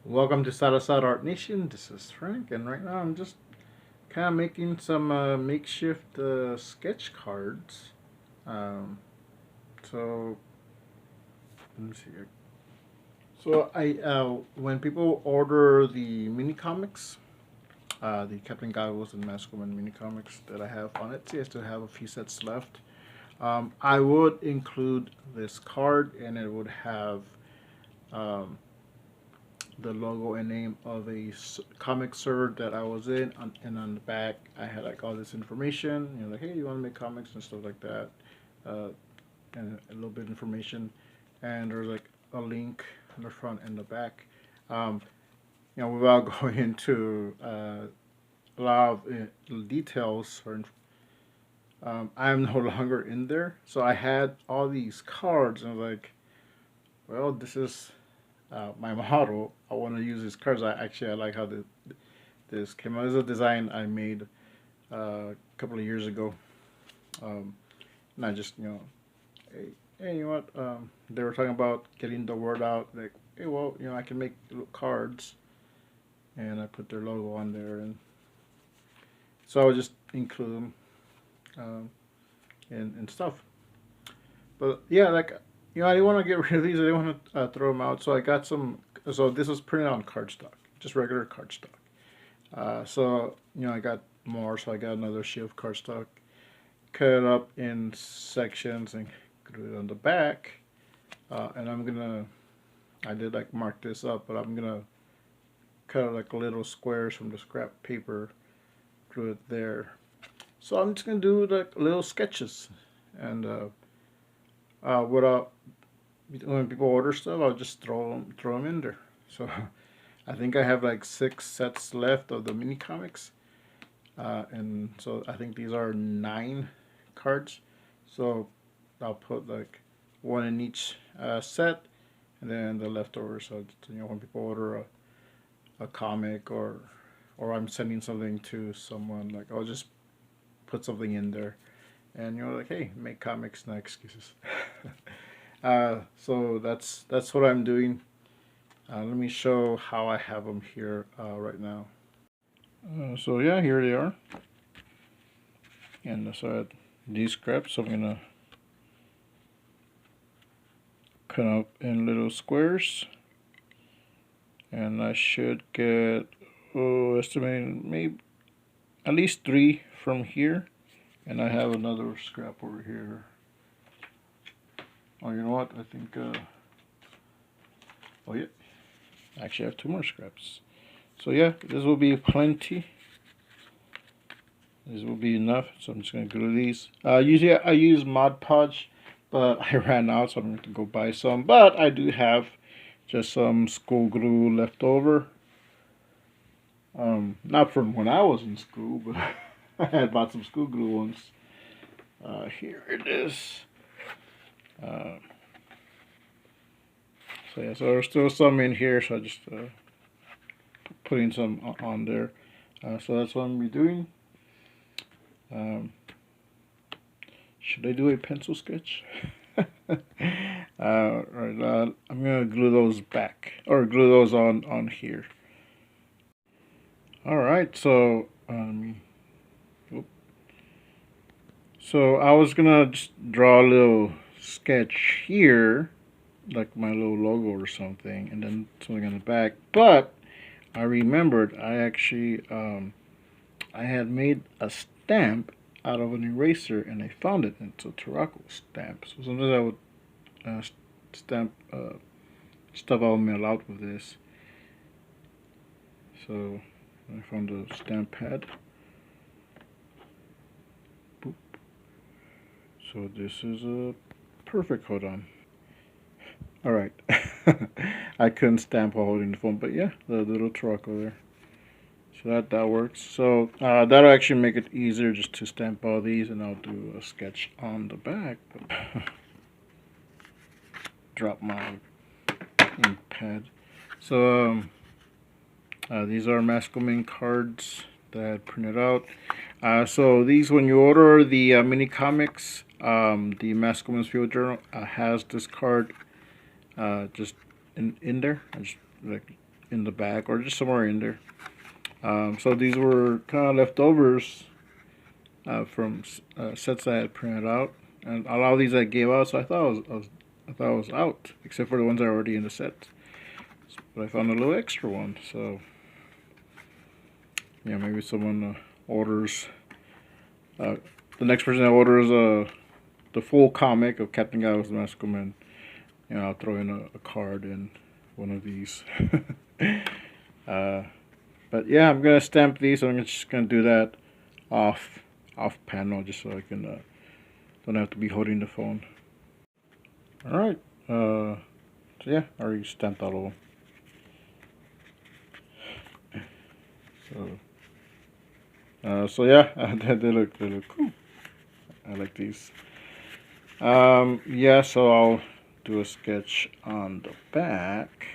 Welcome to Salazar Nation. This is Frank, and right now I'm just kind of making some makeshift sketch cards. Um, so let me see here. So when people order the mini comics, the Capt Goggles and Masculine mini comics that I have on Etsy, I still have a few sets left. I would include this card, and it would have um, the logo and name of a comic server that I was in, and on the back I had like all this information. Like, hey, you want to make comics and stuff like that, uh, and a little bit of information, and there's like a link on the front and the back. Um, without going into a lot of details, I'm no longer in there. So I had all these cards, and I was like, well, this is my model. I want to use these cards. I like how this came out. It's a design I made a couple of years ago. And I just, hey, you know what? They were talking about getting the word out. Like, hey, well, I can make little cards, and I put their logo on there, and so I would just include them and stuff. But yeah, like, I didn't want to get rid of these. I didn't want to throw them out. So I got some. So this was printed on cardstock, just regular cardstock. So I got more. So I got another sheet of cardstock, cut it up in sections, and glue it on the back. And I'm gonna. I did like mark this up, but I'm gonna cut like little squares from the scrap paper, glue it there. So I'm just gonna do like little sketches, and without when people order stuff, I'll just throw them in there. So I think I have like 6 sets left of the mini comics, and so I think these are 9 cards. So I'll put like one in each set, and then the leftovers. So when people order a comic or I'm sending something to someone, like I'll just put something in there, and like, hey, make comics, no excuses. So that's what I'm doing. Let me show how I have them here right now. So yeah, here they are. And so these scraps I'm gonna cut up in little squares, and I should get estimating maybe at least 3 from here, and I have another scrap over here. Oh, you know what? I think. Oh yeah, actually I have 2 more scraps. So yeah, this will be plenty. This will be enough. So I'm just gonna glue these. Usually I use Mod Podge, but I ran out, so I'm going to go buy some. But I do have just some school glue left over. Not from when I was in school, but I had bought some school glue once. Here it is. So yeah, so there's still some in here, so I just putting some on there. So that's what I'm gonna be doing. Should I do a pencil sketch? Right, I'm gonna glue those back, or glue those on here. All right, so so I was gonna just draw a little sketch here, like my little logo or something, and then something on the back. But I remembered I actually I had made a stamp out of an eraser, and I found it. It's a Turaco stamp. So sometimes I would stamp stuff I'll mail out with this. So I found a stamp pad. Boop. So this is a perfect. Hold on. All right. I couldn't stamp while holding the phone, but yeah, the little Turaco there. So that works. So that'll actually make it easier just to stamp all these, and I'll do a sketch on the back. Drop my ink pad. So these are Mascoming cards that I printed out. So these, when you order the mini comics, the Mascoming Field Journal has this card just in there. I just like in the back or just somewhere in there. So these were kind of leftovers from sets I had printed out, and a lot of these I gave out. So I thought I was out, except for the ones that are already in the set. But I found a little extra one. So yeah, maybe someone orders. The next person that orders the full comic of Captain Goggles the Magical Man, you know, I'll throw in a card in one of these. But yeah, I'm gonna stamp these. So I'm just gonna do that off panel, just so I can don't have to be holding the phone. All right. So yeah, I already stamped all of them. So yeah, they look cool. I like these. Yeah, so I'll do a sketch on the back.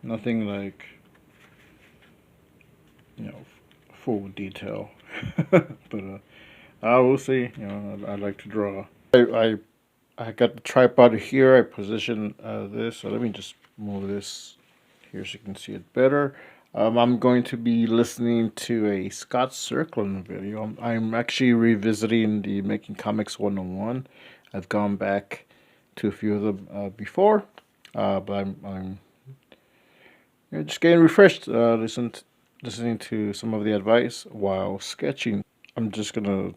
Nothing like, you know, full detail, but I will see. You know, I like to draw. I got the tripod here. I position this. So let me just move this here so you can see it better. I'm going to be listening to a Scott Circlin video. I'm actually revisiting the Making Comics 101. I've gone back to a few of them before, but I'm just getting refreshed. Listening to some of the advice while sketching. I'm just gonna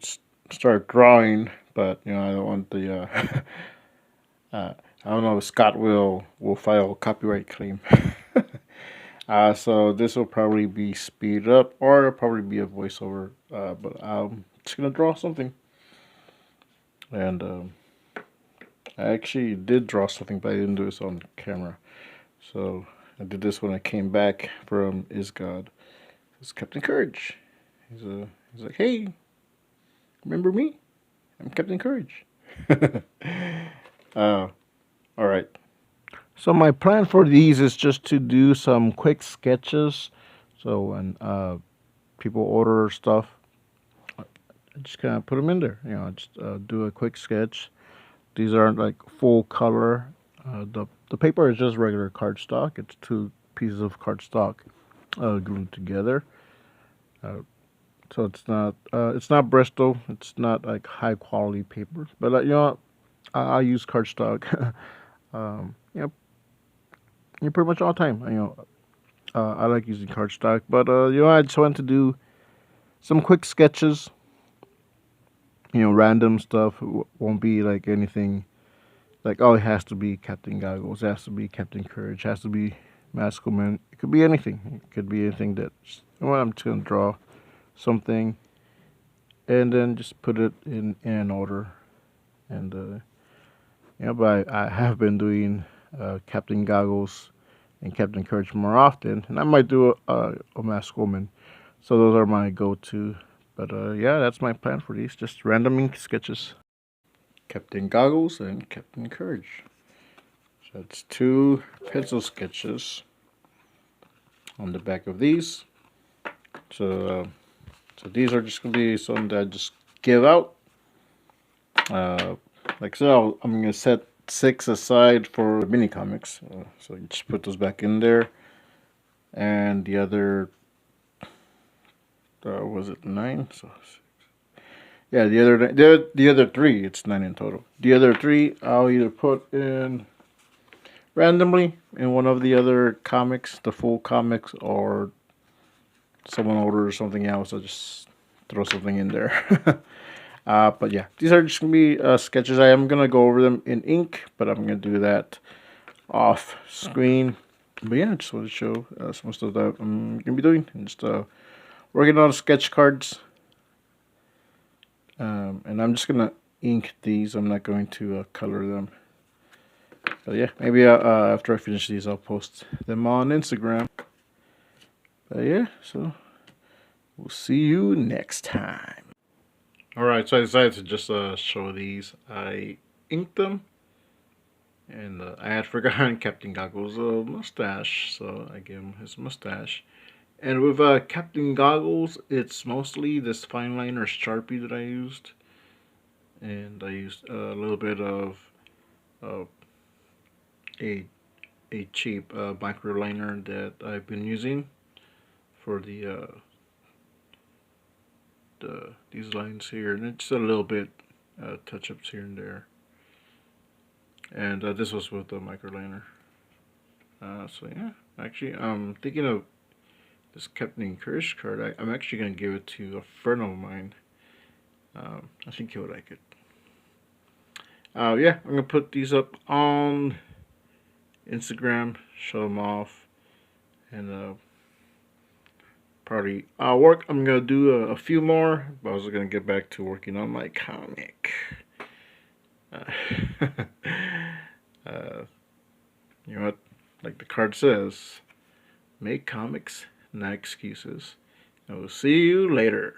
start drawing, but you know I don't want the. I don't know if Scott will file a copyright claim. So this will probably be speed up, or it'll probably be a voiceover. But I'm just gonna draw something, and I actually did draw something, but I didn't do this on camera. So I did this when I came back from Isgod. It's Captain Courage. He's like, hey, remember me? I'm Captain Courage. All right. So my plan for these is just to do some quick sketches. So when people order stuff, I just kind of put them in there. You know, just do a quick sketch. These aren't like full color. The paper is just regular cardstock. It's 2 pieces of cardstock glued together. So it's not Bristol. It's not like high quality paper. But you know, I use cardstock. You know, pretty much all the time. You know, I like using cardstock. But you know, I just want to do some quick sketches. You know, random stuff. Won't be like anything. Like, oh, it has to be Captain Goggles. It has to be Captain Courage. It has to be Magical Man. It could be anything. It could be anything that. You know what? I'm just gonna draw something, and then just put it in an order. And yeah, but I have been doing Captain Goggles and Captain Courage more often, and I might do a Masked Woman. So those are my go-to. But yeah, that's my plan for these. Just random ink sketches. Captain Goggles and Captain Courage. So that's 2 pencil sketches on the back of these. So these are just gonna be something that I just give out. Like so, I'm gonna set 6 aside for mini comics. So you just put those back in there, and the other was it 9? So 6. Yeah, the other 3. It's 9 in total. The other 3 I'll either put in randomly in one of the other comics, the full comics, or someone orders something else. I'll just throw something in there. But yeah, these are just gonna be sketches. I am gonna go over them in ink, but I'm gonna do that off screen. But yeah, I just want to show some stuff that I'm gonna be doing, and just working on sketch cards. And I'm just gonna ink these. I'm not going to color them. But yeah, maybe after I finish these, I'll post them on Instagram. But yeah, so we'll see you next time. Alright, so I decided to just show these. I inked them, and I had forgotten Captain Goggles' mustache, so I gave him his mustache. And with Captain Goggles, it's mostly this fine liner Sharpie that I used. And I used a little bit of a a cheap microliner that I've been using for these lines here, and it's a little bit touch-ups here and there. And this was with the microliner. So yeah, actually, I'm thinking of this Captain Courage card. I'm actually gonna give it to a friend of mine. I think he would like it. Yeah, I'm gonna put these up on Instagram, show them off, and probably work. I'm gonna do a few more, but I was gonna get back to working on my comic. You know what? Like the card says, make comics, not excuses. And we'll see you later.